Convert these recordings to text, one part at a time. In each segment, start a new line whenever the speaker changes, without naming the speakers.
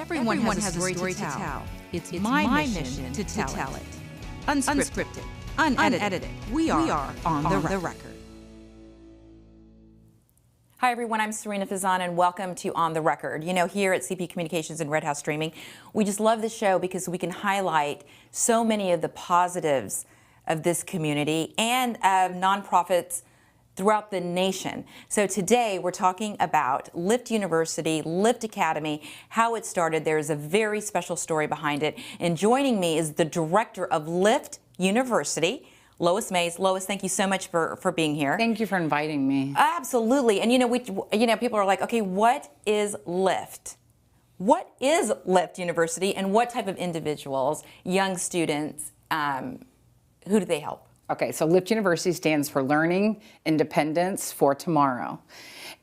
Everyone has a story to tell. It's my mission to tell it. Unscripted, unedited. We are on the record.
Hi everyone, I'm Serena Fazan and welcome to On the Record. You know, here at CP Communications and Red House Streaming, we just love the show because we can highlight so many of the positives of this community and of nonprofits throughout the nation. So today we're talking about Lift University, Lift Academy, how it started. There's a very special story behind it. And joining me is the director of Lift University, Lois Mays. Lois, thank you so much for being here.
Thank you for inviting me.
Absolutely. And people are like, okay, what is Lift? What is Lift University and what type of individuals, young students, who do they help?
Okay, so Lift University stands for Learning Independence for Tomorrow.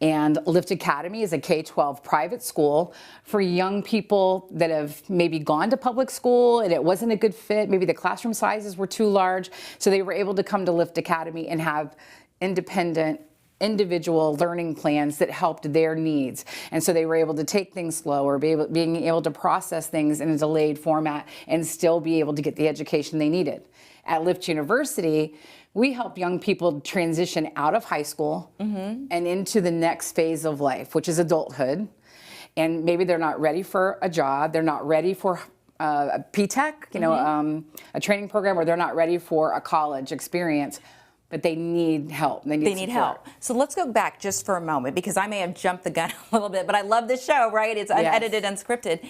And Lift Academy is a K-12 private school for young people that have maybe gone to public school and it wasn't a good fit. Maybe the classroom sizes were too large. So they were able to come to Lift Academy and have independent, individual learning plans that helped their needs. And so they were able to take things slower, being able to process things in a delayed format and still be able to get the education they needed. At Lift University, we help young people transition out of high school and into the next phase of life, which is adulthood. And maybe they're not ready for a job, they're not ready for a P-Tech, a training program, or they're not ready for a college experience, but they need help. They need help.
So let's go back just for a moment, because I may have jumped the gun a little bit, but I love this show, right? It's unedited, unscripted.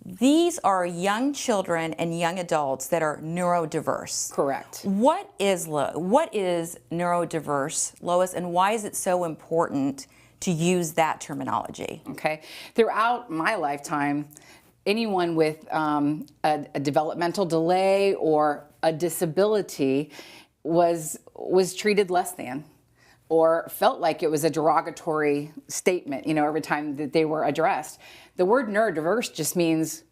These are young children and young adults that are neurodiverse.
Correct.
What is neurodiverse, Lois, and why is it so important to use that terminology?
Okay. Throughout my lifetime, anyone with a developmental delay or a disability was treated less than, or felt like it was a derogatory statement, every time that they were addressed. The word neurodiverse just means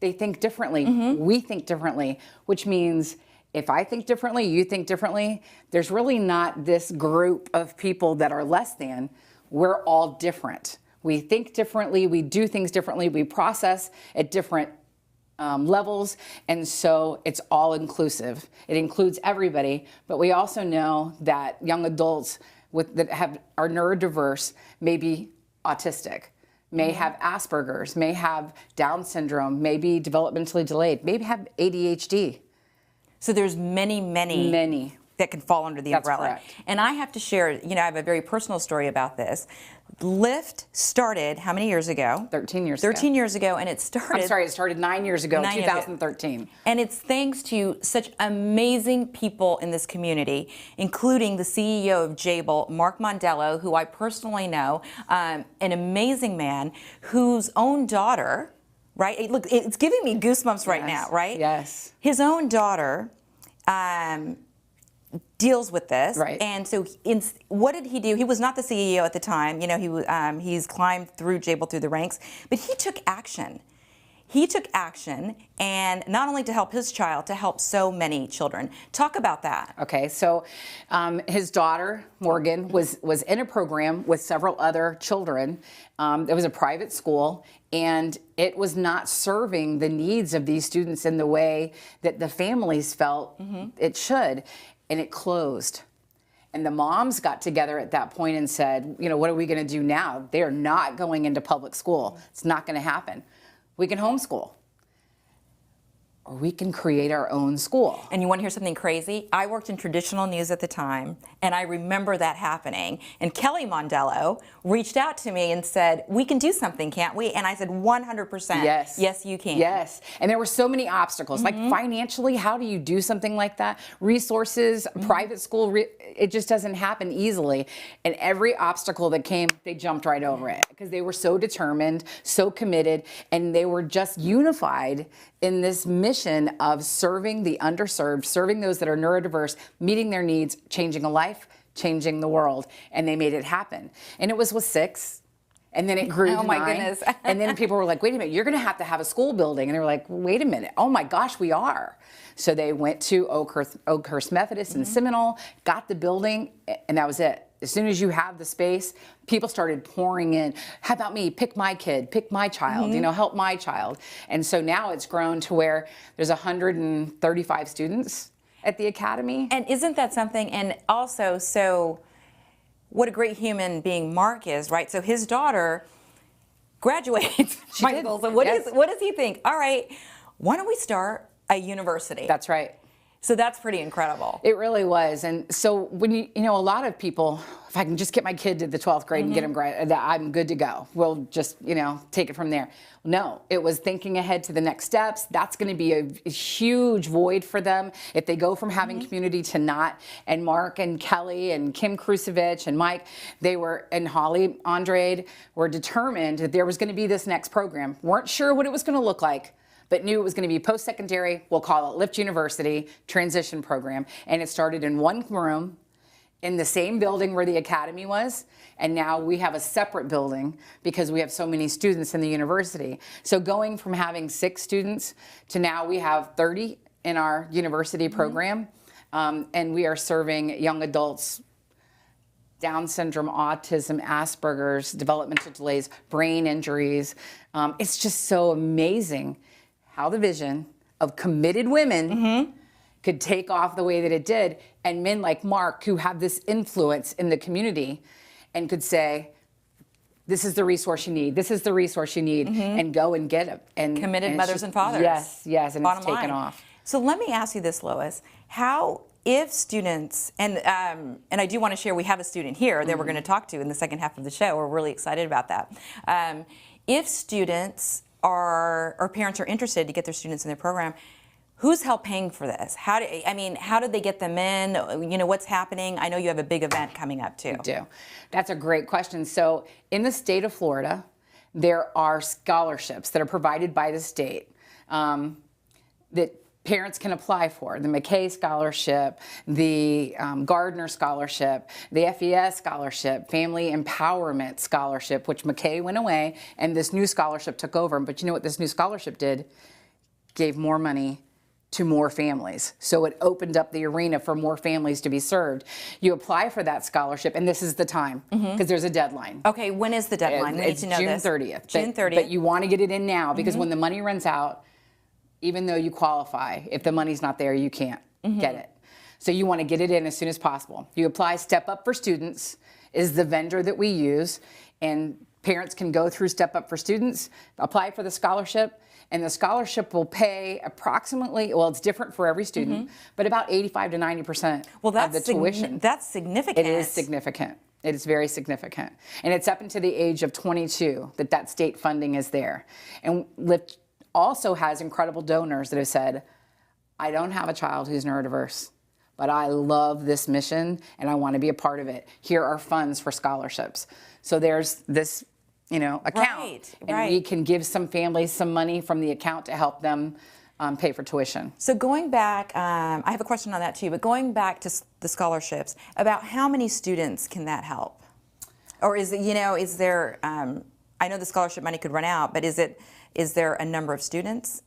they think differently, we think differently, which means if I think differently, you think differently, there's really not this group of people that are less than. We're all different. We think differently, we do things differently, we process at different levels, and so it's all inclusive. It includes everybody, but we also know that young adults that are neurodiverse may be autistic, may have Asperger's, may have Down syndrome, may be developmentally delayed, maybe have ADHD.
So there's many that can fall under the umbrella.
Correct.
And I have to share, I have a very personal story about this. Lift started how many years ago?
13 years ago.
13 years ago, and it started...
I'm sorry, it started 9 years ago, 2013.
And it's thanks to such amazing people in this community, including the CEO of Jabil, Mark Mondello, who I personally know, an amazing man whose own daughter, right? Look, it's giving me goosebumps right now, right?
Yes.
His own daughter deals with this,
right? And
so, what did he do? He was not the CEO at the time. He's climbed through Jabil through the ranks, but he took action. He took action, and not only to help his child, to help so many children. Talk about that.
Okay, so his daughter Morgan was in a program with several other children. It was a private school, and it was not serving the needs of these students in the way that the families felt it should. And it closed. And the moms got together at that point and said, what are we going to do now? They are not going into public school. It's not going to happen. We can homeschool. Or we can create our own school.
And you want to hear something crazy? I worked in traditional news at the time, and I remember that happening. And Kelly Mondello reached out to me and said, we can do something, can't we? And I said, 100%.
Yes.
Yes, you can.
Yes. And there were so many obstacles. Like financially, how do you do something like that? Resources, private school, it just doesn't happen easily. And every obstacle that came, they jumped right over it because they were so determined, so committed, and they were just unified in this mission of serving the underserved, serving those that are neurodiverse, meeting their needs, changing a life, changing the world. And they made it happen. And it was with 6. And then it grew to 9.
My goodness.
And then people were like, wait a minute, you're going to have a school building. And they were like, wait a minute. Oh, my gosh, we are. So they went to Oakhurst Methodist in Seminole, got the building, and that was it. as soon as you have the space, people started pouring in. How about me? Pick my kid, pick my child, help my child. And so now it's grown to where there's 135 students at the academy.
And isn't that something? And also, so what a great human being Mark is, right? So his daughter graduates.
She did.
So what does he think? All right, why don't we start a university?
That's right.
So that's pretty incredible.
It really was. And so when a lot of people, if I can just get my kid to the 12th grade and get him I'm good to go. We'll just, take it from there. No, it was thinking ahead to the next steps. That's going to be a huge void for them if they go from having community to not. And Mark and Kelly and Kim Krusevich and Mike, and Holly Andrade were determined that there was going to be this next program. Weren't sure what it was going to look like, but knew it was going to be post-secondary. We'll call it Lift University Transition Program. And it started in one room in the same building where the academy was. And now we have a separate building because we have so many students in the university. So going from having 6 students to now we have 30 in our university program. And we are serving young adults, Down syndrome, autism, Asperger's, developmental delays, brain injuries. It's just so amazing how the vision of committed women could take off the way that it did, and men like Mark who have this influence in the community and could say, this is the resource you need, this is the resource you need, and go and get it. And
committed mothers and fathers.
Yes, and it's taken off.
So let me ask you this, Lois. If students, and I do want to share, we have a student here that we're going to talk to in the second half of the show. We're really excited about that. If students or parents are interested to get their students in their program, who's help paying for this? How do they get them in? What's happening? I know you have a big event coming up too.
We do. That's a great question. So in the state of Florida, there are scholarships that are provided by the state that parents can apply for. The McKay Scholarship, the Gardner Scholarship, the FES Scholarship, Family Empowerment Scholarship, which McKay went away, and this new scholarship took over. But you know what this new scholarship did? Gave more money to more families. So it opened up the arena for more families to be served. You apply for that scholarship, and this is the time, because there's a deadline.
Okay, when is the deadline?
It's
June
30th.
June 30th.
But you want to get it in now, because when the money runs out, even though you qualify, if the money's not there, you can't get it. So you want to get it in as soon as possible. You apply. Step Up for Students is the vendor that we use, and parents can go through Step Up for Students, apply for the scholarship, and the scholarship will pay approximately, well, it's different for every student, but about 85 to 90% of the tuition.
That's significant.
It is significant. It is very significant. And it's up until the age of 22 that state funding is there. And Lyft also has incredible donors that have said, I don't have a child who's neurodiverse, but I love this mission and I want to be a part of it. Here are funds for scholarships. So there's this, account, and we can give some families some money from the account to help them pay for tuition.
So going back, I have a question on that too, but going back to the scholarships, about how many students can that help? Or is there, I know the scholarship money could run out, but is there a number of students?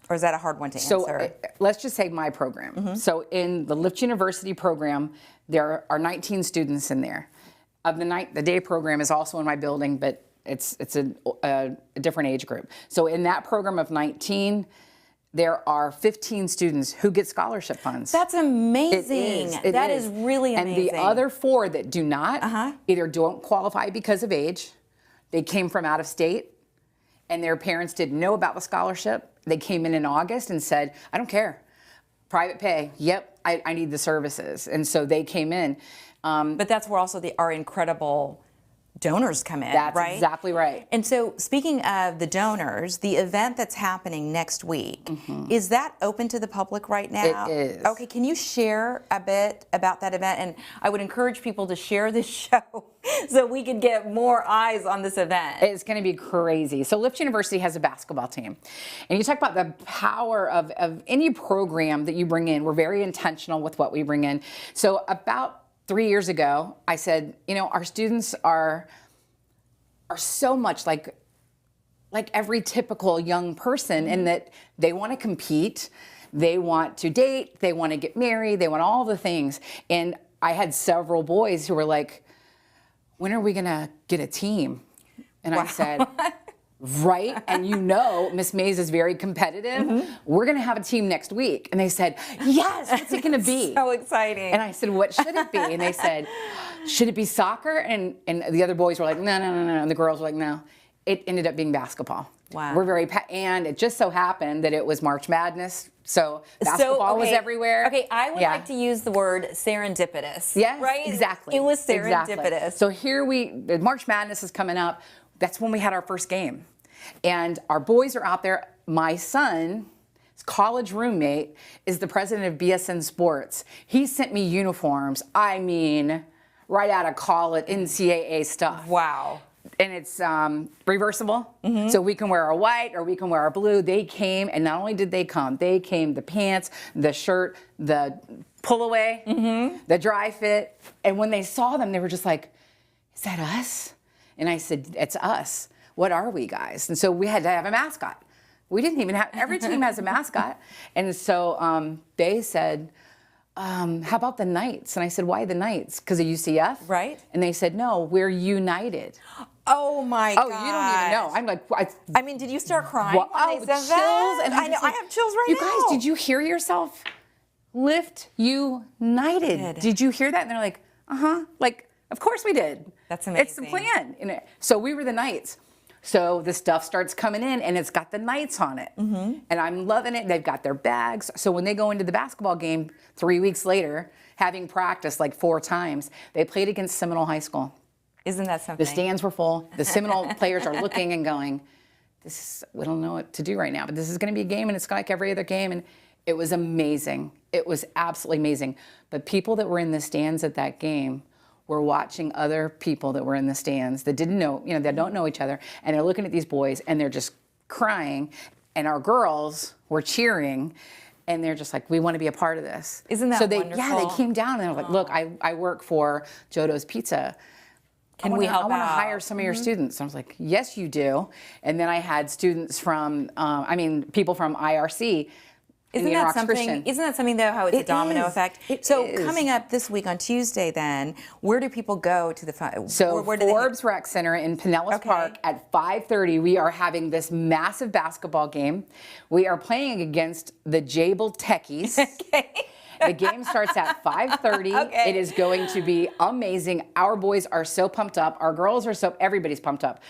Or is that a hard one to answer?
So let's just say my program. So in the Lift University program, there are 19 students in there. Of the day program is also in my building, but it's a different age group. So in that program of 19, there are 15 students who get scholarship funds.
That's amazing. That is really amazing.
And the other 4 that do not, either don't qualify because of age, they came from out of state, and their parents didn't know about the scholarship. They came in August and said, I don't care. Private pay, yep, I need the services. And so they came in.
But that's where also our incredible donors come in,
That's
right?
exactly right.
And so speaking of the donors, the event that's happening next week, is that open to the public right now?
It is.
Okay, can you share a bit about that event? And I would encourage people to share this show so we could get more eyes on this event.
It's going to be crazy. So Lift University has a basketball team. And you talk about the power of any program that you bring in. We're very intentional with what we bring in. So about 3 years ago, I said, our students are so much like every typical young person in that they want to compete, they want to date, they want to get married, they want all the things. And I had several boys who were like, when are we going to get a team? And I said, right, and you know Miss Mays is very competitive. We're going to have a team next week. And they said, yes, what's it going to be?
So exciting.
And I said, what should it be? And they said, should it be soccer? And the other boys were like, no. And the girls were like, no. It ended up being basketball.
Wow.
We're very, and it just so happened that it was March Madness. So basketball was everywhere.
Okay, I would like to use the word serendipitous.
Yes,
right?
exactly.
It was serendipitous.
Exactly. So here March Madness is coming up. That's when we had our first game. And our boys are out there. My son's college roommate is the president of BSN Sports. He sent me uniforms. I mean, right out of college, NCAA stuff.
Wow.
And it's reversible, so we can wear a white or we can wear a blue. They came, and not only did they come, the pants, the shirt, the pull away, the dry fit. And when they saw them, they were just like, is that us? And I said, it's us. What are we, guys? And so we had to have a mascot. We didn't even have, every team has a mascot. And so they said, how about the Knights? And I said, why the Knights? Because of UCF?
Right.
And they said, no, we're united.
Oh my God.
Oh, you don't even know. I'm like,
I mean, did you start crying when they said
chills.
that?
And
I know, I have chills right now.
You guys, did you hear yourself? Lift United. Did you hear that? And they're like, like, of course we did.
That's amazing.
It's the plan. So we were the Knights. So the stuff starts coming in, and it's got the Knights on it. And I'm loving it. They've got their bags. So when they go into the basketball game 3 weeks later, having practiced like 4 times, they played against Seminole High School.
Isn't that something?
The stands were full. The Seminole players are looking and going, we don't know what to do right now, but this is going to be a game, and it's like every other game. And it was amazing. It was absolutely amazing. But people that were in the stands at that game were watching other people that were in the stands that didn't know, that don't know each other, and they're looking at these boys, and they're just crying, and our girls were cheering, and they're just like, we want to be a part of this.
Isn't that wonderful?
Yeah, they came down, and they were like, look, I work for Jodo's Pizza.
Can we help out?
I want to hire some of your students. And I was like, yes, you do. And then I had students from, people from IRC.
Isn't that something though, how it's a domino effect? So coming up this week on Tuesday then, where do people go to the
So Forbes Rec Center in Pinellas Park at 5:30, we are having this massive basketball game. We are playing against the Jable Techies. The game starts at 5:30. It is going to be amazing. Our boys are so pumped up. Our girls are everybody's pumped up.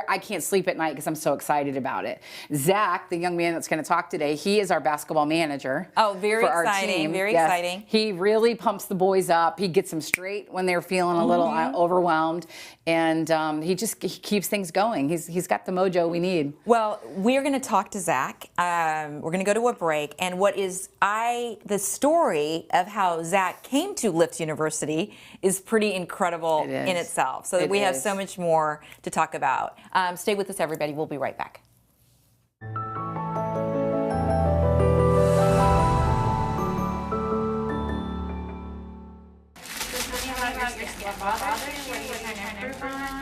I can't sleep at night because I'm so excited about it. Zach, the young man that's going to talk today, he is our basketball manager.
Oh, very
for
exciting,
our team.
very exciting.
He really pumps the boys up. He gets them straight when they're feeling a little overwhelmed. And he keeps things going. He's got the mojo we need.
Well, we're going to talk to Zach. We're going to go to a break. And the story of how Zach came to Lift University is pretty incredible in itself. So we have so much more to talk about. Stay with us, everybody. We'll be right back.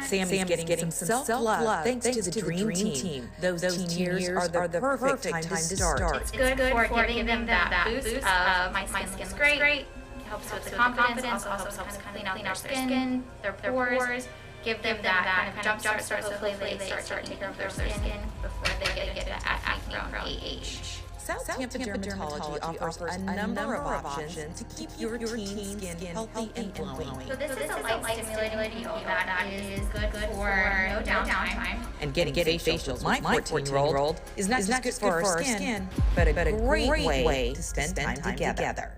Sammy's getting some self-love thanks to the Dream Team. Those teen years are the perfect time to start.
It's good for giving them that boost of my skin's great. Helps with the confidence, also helps clean out their skin, their pores. Give them that kind of jump start so hopefully they start taking care of their skin before they get to that acne-prone age.
South Tampa Dermatology offers a number of options to keep your teen skin healthy and glowing.
So this is a light-stimulating peel that is good for no downtime.
And getting facials with my 14-year-old is not just good for our skin, but a great way to spend time together.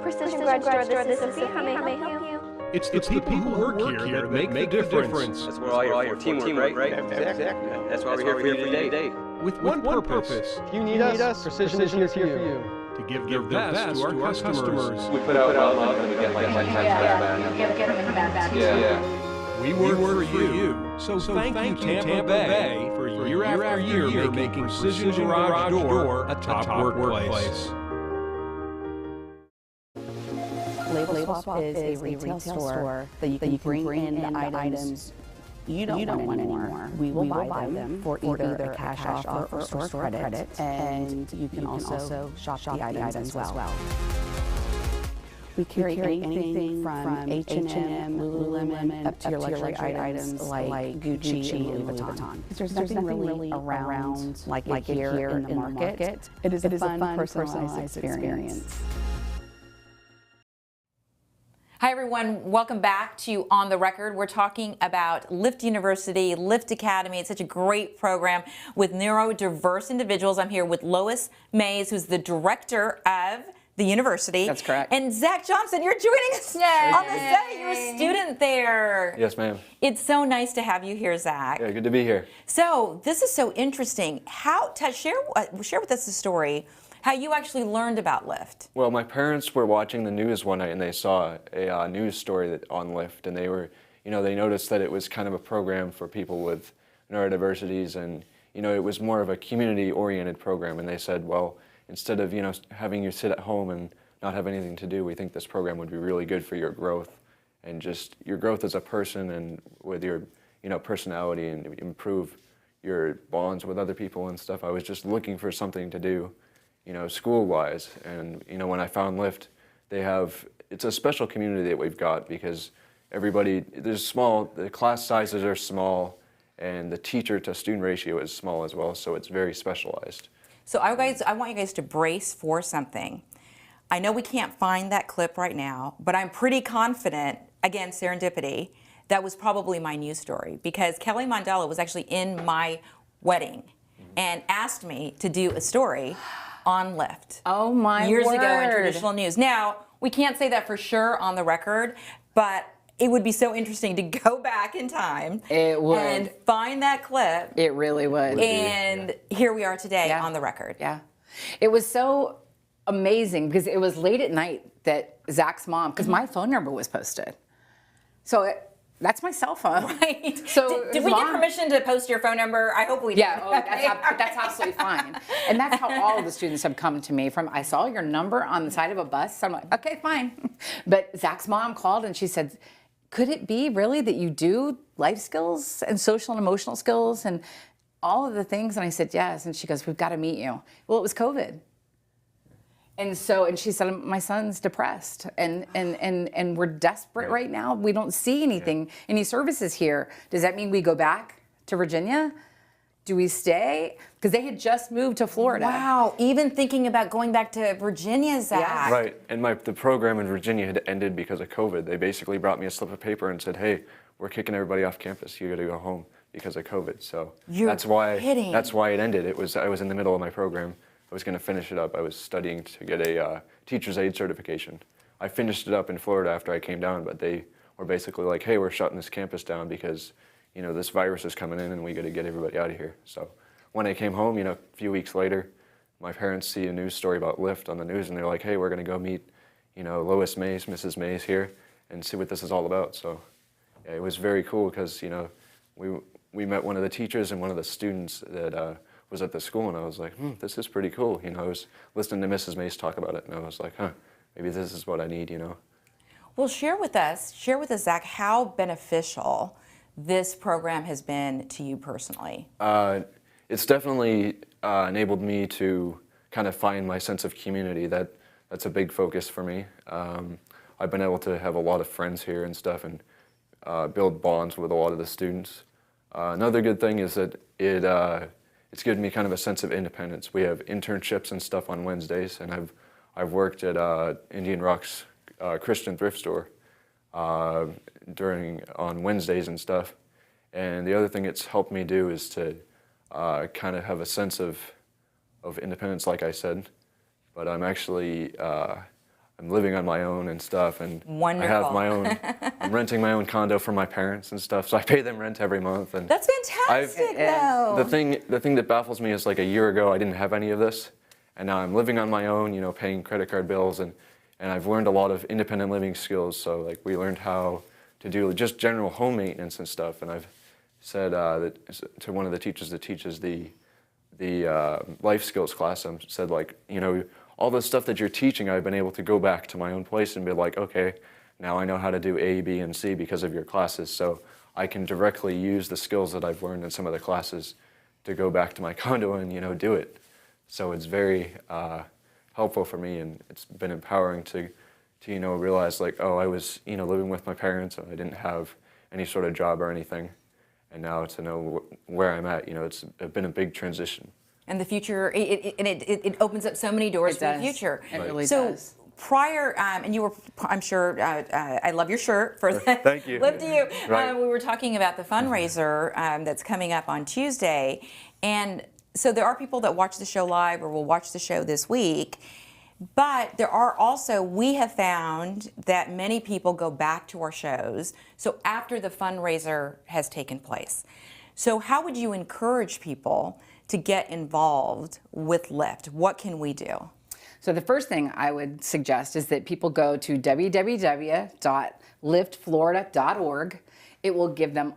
Precision Grudge Store, this is how may I help you?
It's the people who work here that make the difference.
That's where all your teamwork, right? Exactly. That's why we're here for you today.
With one purpose.
If you need us, Precision is here for you.
To give the best to our customers.
We put out love and we get like 10 times back.
Get them in the bad.
Yeah.
We work for you. So thank you, Tampa Bay, for year after year making Precision Garage Door a top workplace.
Labelswap is a retail store that you can bring in the items you don't want anymore. We will buy them for either a cash offer or store credit, and you can also shop the items as well. We carry anything from H&M, Lululemon, up to your luxury items like Gucci and Louis Vuitton. There's nothing really around like it here in the market. It is a fun, personalized experience.
Hi everyone, welcome back to On the Record. We're talking about Lift University, Lift Academy. It's such a great program with neurodiverse individuals. I'm here with Lois Mays, who's the director of the university.
That's correct.
And Zach Johnson, you're joining us on the set. You're a student there.
Yes, ma'am.
It's so nice to have you here, Zach.
Yeah, good to be here.
So this is so interesting. Share with us the story how you actually learned about Lyft.
Well, my parents were watching the news one night and they saw a news story on Lyft, and they were, they noticed that it was kind of a program for people with neurodiversities, and it was more of a community-oriented program. And they said, well, instead of having you sit at home and not have anything to do, we think this program would be really good for your growth and just your growth as a person and with your personality, and improve your bonds with other people and stuff. I was just looking for something to do, school-wise, and when I found Lyft, it's a special community that we've got because the class sizes are small, and the teacher to student ratio is small as well, so it's very specialized.
So I want you guys to brace for something. I know we can't find that clip right now, but I'm pretty confident, again, serendipity, that was probably my news story, because Kelly Mandela was actually in my wedding and asked me to do a story on Lyft.
Oh my
years
word.
ago in traditional news. Now, we can't say that for sure on the record, but it would be so interesting to go back in time and find that clip.
It really would.
And here we are today on the record.
Yeah. It was so amazing because it was late at night that Zach's mom, because my phone number was posted. So that's my cell phone.
Right.
So
did we get permission to post your phone number? I hope we did.
Yeah, that's absolutely fine. And that's how all of the students have come to me from, I saw your number on the side of a bus. So I'm like, okay, fine. But Zach's mom called and she said, could it be really that you do life skills and social and emotional skills and all of the things? And I said, yes. And she goes, we've got to meet you. Well, it was COVID. And she said, my son's depressed and we're desperate right now. We don't see anything, any services here. Does that mean we go back to Virginia? Do we stay? Because they had just moved to Florida.
Wow, even thinking about going back to Virginia, Zach.
Yes.
Right, and the program in Virginia had ended because of COVID. They basically brought me a slip of paper and said, hey, we're kicking everybody off campus. You got to go home because of COVID. So that's why it ended. I was in the middle of my program. I was going to finish it up. I was studying to get a teacher's aide certification. I finished it up in Florida after I came down, but they were basically like, hey, we're shutting this campus down because this virus is coming in and we got to get everybody out of here. So when I came home, a few weeks later, my parents see a news story about Lyft on the news and they're like, hey, we're going to go meet, Lois Mays, Mrs. Mays here, and see what this is all about. So yeah, it was very cool because, we met one of the teachers and one of the students that was at the school, and I was like, this is pretty cool. I was listening to Mrs. Mays talk about it, and I was like, maybe this is what I need,
Well, share with us, Zach, how beneficial this program has been to you personally.
It's definitely enabled me to kind of find my sense of community. That's a big focus for me. I've been able to have a lot of friends here and stuff, and build bonds with a lot of the students. Another good thing is that it's given me kind of a sense of independence. We have internships and stuff on Wednesdays, and I've worked at Indian Rock's Christian thrift store on Wednesdays and stuff. And the other thing it's helped me do is to kind of have a sense of independence, like I said. But I'm actually I'm living on my own and stuff, and
Wonderful.
I have my own. I'm renting my own condo for my parents and stuff, so I pay them rent every month. And
that's fantastic, though.
The thing that baffles me is like a year ago I didn't have any of this, and now I'm living on my own, paying credit card bills, and I've learned a lot of independent living skills. So like we learned how to do just general home maintenance and stuff, and I've said that to one of the teachers that teaches the life skills class, I said like, all the stuff that you're teaching, I've been able to go back to my own place and be like, okay, now I know how to do A, B, and C because of your classes, so I can directly use the skills that I've learned in some of the classes to go back to my condo and, do it. So it's very helpful for me, and it's been empowering to to realize like, oh, I was living with my parents and I didn't have any sort of job or anything, and now to know where I'm at, it's been a big transition.
And the future, it opens up so many doors for the future.
It really does.
Prior, and you were, I'm sure, I love your shirt for that.
Thank you.
Love to you.
Right.
We were talking about the fundraiser that's coming up on Tuesday. And so there are people that watch the show live or will watch the show this week. But there are also, we have found that many people go back to our shows, so after the fundraiser has taken place. So how would you encourage people to get involved with Lift? What can we do?
So the first thing I would suggest is that people go to www.liftflorida.org. It will give them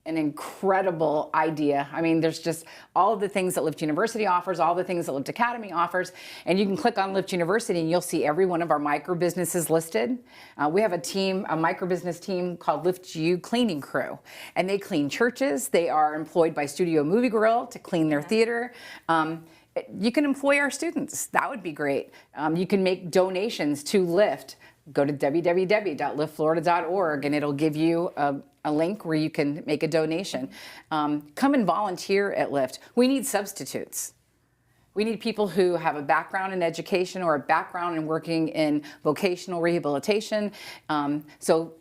an incredible idea. I mean, there's just all of the things that Lift University offers, all the things that Lift Academy offers, and you can click on Lift University and you'll see every one of our micro businesses listed. We have a micro business team called Lift U Cleaning Crew, and they clean churches. They are employed by Studio Movie Grill to clean their theater. You can employ our students. That would be great. You can make donations to Lift. Go to www.liftflorida.org and it'll give you a link where you can make a donation. Come and volunteer at Lift. We need substitutes. We need people who have a background in education or a background in working in vocational rehabilitation. So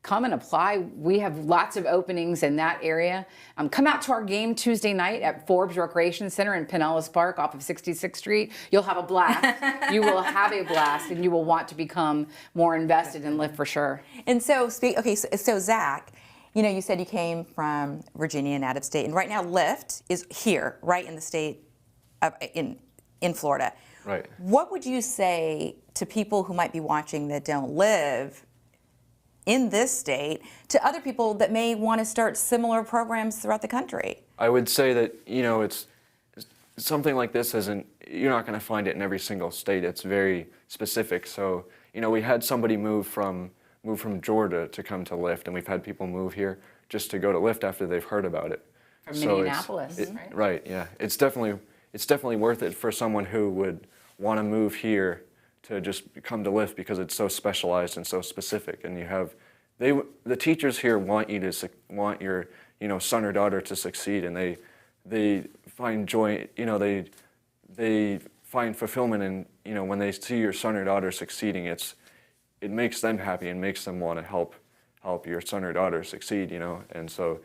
come and apply. We have lots of openings in that area. Come out to our game Tuesday night at Forbes Recreation Center in Pinellas Park off of 66th Street. You'll have a blast. You will have a blast, and you will want to become more invested in Lift for sure.
And so, so Zach, you said you came from Virginia and out of state, and right now Lift is here, right in the state of, in Florida.
Right.
What would you say to people who might be watching that don't live in this state, to other people that may want to start similar programs throughout the country?
I would say that, it's something like this you're not going to find it in every single state. It's very specific. So, we had somebody move from Georgia to come to Lift, and we've had people move here just to go to Lift after they've heard about it.
From Minneapolis, right?
Right, yeah. It's definitely worth it for someone who would want to move here to just come to Lift because it's so specialized and so specific, and the teachers here want your son or daughter to succeed, and they find joy, they find fulfillment in when they see your son or daughter succeeding. It makes them happy and makes them want to help your son or daughter succeed, and so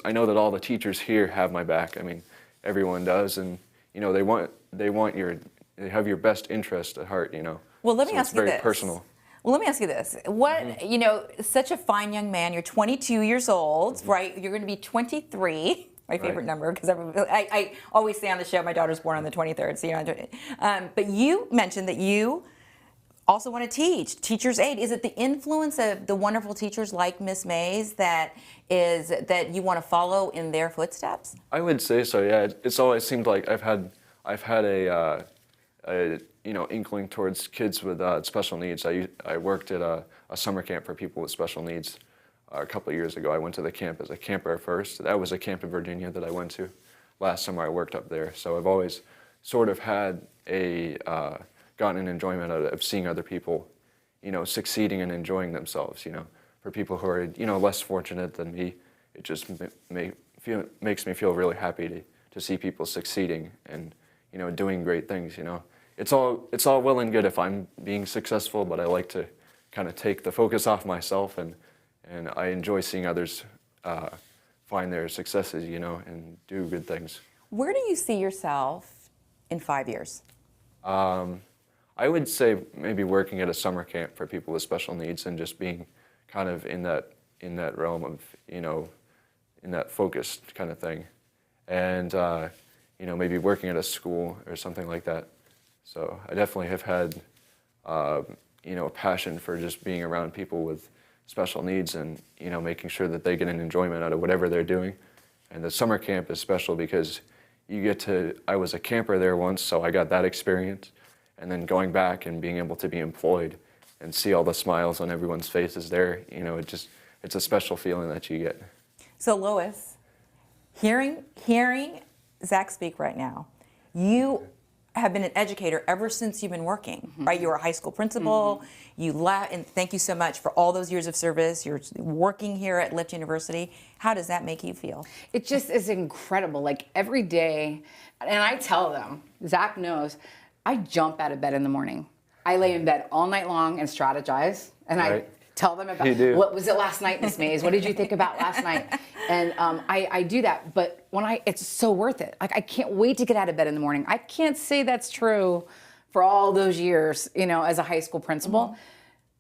I know that all the teachers here have my back. I mean, everyone does, and they have your best interest at heart,
Well, let me ask you this.
It's very personal.
Well, let me ask you this. What, such a fine young man, you're 22 years old, right? You're going to be 23, my favorite number, because I always say on the show, my daughter's born on the 23rd, so but you mentioned that you also want to teach, teacher's aid. Is it the influence of the wonderful teachers like Miss Mays that you want to follow in their footsteps?
I would say so, yeah. It's always seemed like I've had a inkling towards kids with special needs. I worked at a summer camp for people with special needs a couple of years ago. I went to the camp as a camper first. That was a camp in Virginia that I went to. Last summer I worked up there. So I've always sort of had gotten an enjoyment out of seeing other people, succeeding and enjoying themselves. For people who are, less fortunate than me, it just makes me feel really happy to see people succeeding and, doing great things, It's all well and good if I'm being successful, but I like to kind of take the focus off myself, and I enjoy seeing others find their successes, and do good things.
Where do you see yourself in 5 years?
I would say maybe working at a summer camp for people with special needs and just being kind of in that realm of, in that focused kind of thing. And, maybe working at a school or something like that. So I definitely have had, a passion for just being around people with special needs and, making sure that they get an enjoyment out of whatever they're doing. And the summer camp is special because I was a camper there once, so I got that experience. And then going back and being able to be employed and see all the smiles on everyone's faces there, it's a special feeling that you get.
So Lois, hearing Zach speak right now, you have been an educator ever since you've been working, right? You were a high school principal, you left, and thank you so much for all those years of service. You're working here at Lift University. How does that make you feel?
It just is incredible. Like every day, and I tell them, Zach knows, I jump out of bed in the morning. I lay in bed all night long and strategize, and I tell them about what was it last night, Miss Mays? What did you think about last night? And I do that, but it's so worth it. Like I can't wait to get out of bed in the morning. I can't say that's true for all those years, as a high school principal,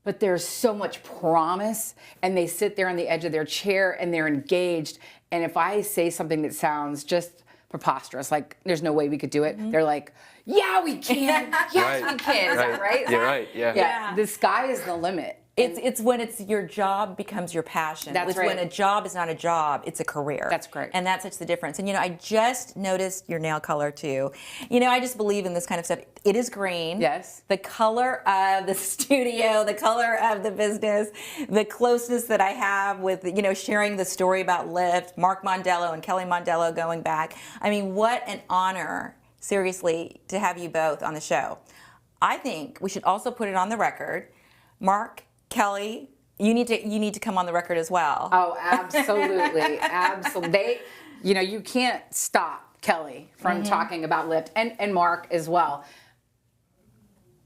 but there's so much promise, and they sit there on the edge of their chair and they're engaged. And if I say something that sounds just preposterous, like there's no way we could do it, they're like, yeah, we can. Yes, we can. Is that right?
You're right. Yeah.
The sky is the limit.
It's when it's your job becomes your passion.
That's right.
When a job is not a job, it's a career.
That's correct.
And that's such the difference. And I just noticed your nail color too. I just believe in this kind of stuff. It is green.
Yes.
The color of the studio, the color of the business, the closeness that I have with, sharing the story about Lyft, Mark Mondello and Kelly Mondello going back. I mean, what an honor, seriously, to have you both on the show. I think we should also put it on the record. Mark, Kelly, you need to come on the record as well.
Oh, absolutely. Absolutely. You can't stop Kelly from talking about Lyft and Mark as well.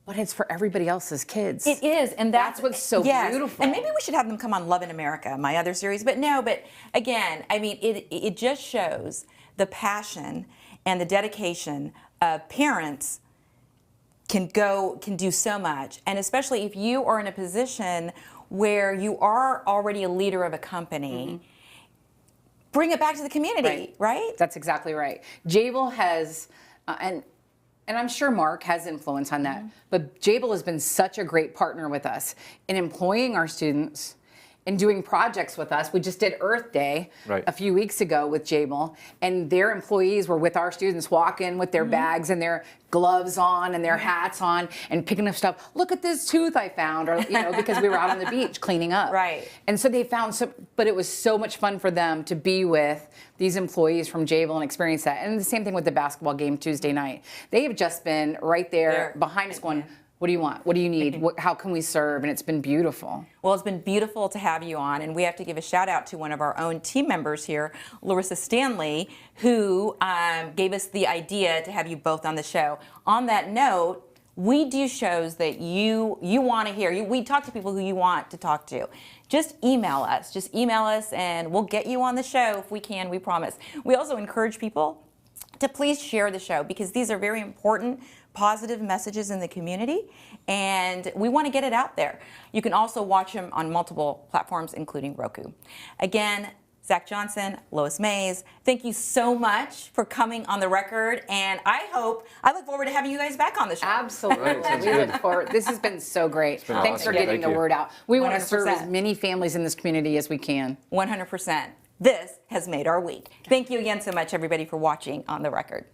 But it's for everybody else's kids.
It is, and that's
what's so beautiful.
And maybe we should have them come on Love in America, my other series. But again, I mean, it just shows the passion and the dedication of parents can do so much, and especially if you are in a position where you are already a leader of a company, bring it back to the community, right?
That's exactly right. Jabil has, and I'm sure Mark has influence on that, but Jabil has been such a great partner with us in employing our students and doing projects with us. We just did Earth Day a few weeks ago with Jabil, and their employees were with our students walking with their bags and their gloves on and their hats on and picking up stuff. Look at this tooth I found, or because we were out on the beach cleaning up.
Right.
And so they found but it was so much fun for them to be with these employees from Jabil and experience that. And the same thing with the basketball game Tuesday night. They have just been right there behind us going, what do you want? What do you need? How can we serve? And it's been beautiful.
Well, it's been beautiful to have you on, and we have to give a shout out to one of our own team members here, Larissa Stanley, who gave us the idea to have you both on the show. On that note, we do shows that you want to hear. We talk to people who you want to talk to. Just email us. And we'll get you on the show if we can, we promise. We also encourage people to please share the show, because these are very important, positive messages in the community, and we want to get it out there. You can also watch them on multiple platforms, including Roku. Again, Zach Johnson, Lois Mays, thank you so much for coming on the record, and I look forward to having you guys back on the show.
Absolutely. We look forward. This has been so great. Thanks for getting the word out. We want to serve as many families in this community as we can.
100%. This has made our week. Thank you again so much, everybody, for watching On the Record.